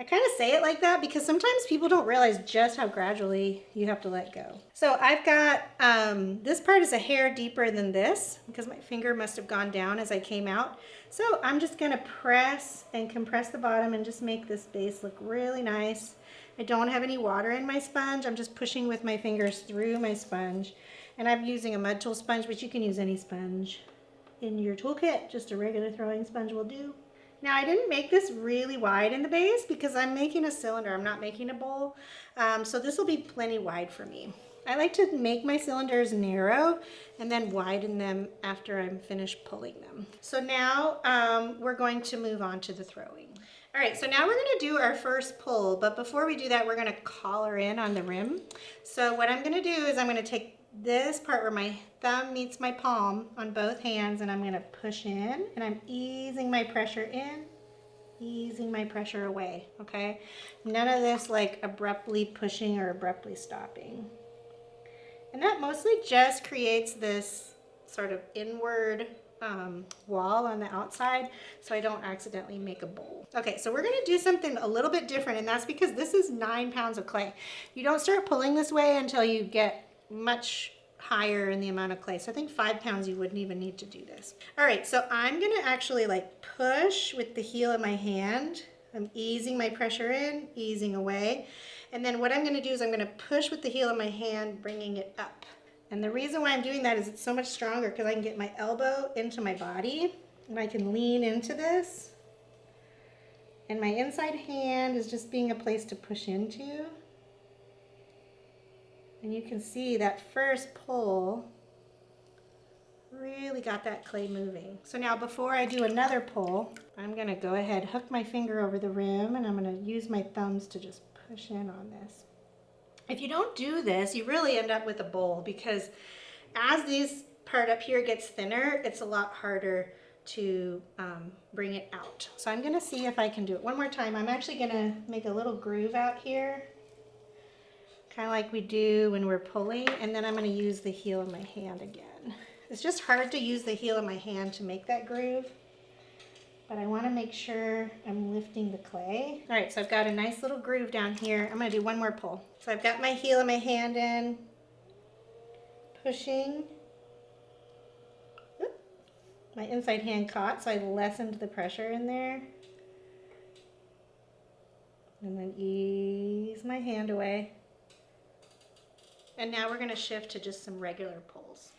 I kind of say it like that because sometimes people don't realize just how gradually you have to let go. So I've got, this part is a hair deeper than this because my finger must have gone down as I came out. So I'm just gonna press and compress the bottom and just make this base look really nice. I don't have any water in my sponge. I'm just pushing with my fingers through my sponge. And I'm using a mud tool sponge, but you can use any sponge in your toolkit. Just a regular throwing sponge will do. Now I didn't make this really wide in the base because I'm making a cylinder, I'm not making a bowl. So this will be plenty wide for me. I like to make my cylinders narrow and then widen them after I'm finished pulling them. So now we're going to move on to the throwing. All right, so now we're gonna do our first pull, but before we do that, we're gonna collar in on the rim. So what I'm gonna do is I'm gonna take this part where my thumb meets my palm on both hands and I'm gonna push in and I'm easing my pressure in, easing my pressure away, okay? None of this like abruptly pushing or abruptly stopping. And that mostly just creates this sort of inward wall on the outside so I don't accidentally make a bowl. Okay, so we're gonna do something a little bit different, and that's because this is 9 pounds of clay. You don't start pulling this way until you get much higher in the amount of clay. So I think 5 pounds you wouldn't even need to do this. All right, so I'm gonna actually like push with the heel of my hand. I'm easing my pressure in, easing away. And then what I'm gonna do is I'm gonna push with the heel of my hand, bringing it up. And the reason why I'm doing that is it's so much stronger because I can get my elbow into my body and I can lean into this. And my inside hand is just being a place to push into. And you can see that first pull really got that clay moving. So now before I do another pull, I'm gonna go ahead, hook my finger over the rim, and I'm gonna use my thumbs to just push in on this. If you don't do this, you really end up with a bowl because as this part up here gets thinner, it's a lot harder to bring it out. So I'm gonna see if I can do it one more time. I'm actually gonna make a little groove out here, kind of like we do when we're pulling, and then I'm gonna use the heel of my hand again. It's just hard to use the heel of my hand to make that groove, but I wanna make sure I'm lifting the clay. All right, so I've got a nice little groove down here. I'm gonna do one more pull. So I've got my heel of my hand in, pushing. Oop. My inside hand caught, so I lessened the pressure in there. And then ease my hand away. And now we're gonna shift to just some regular pulls.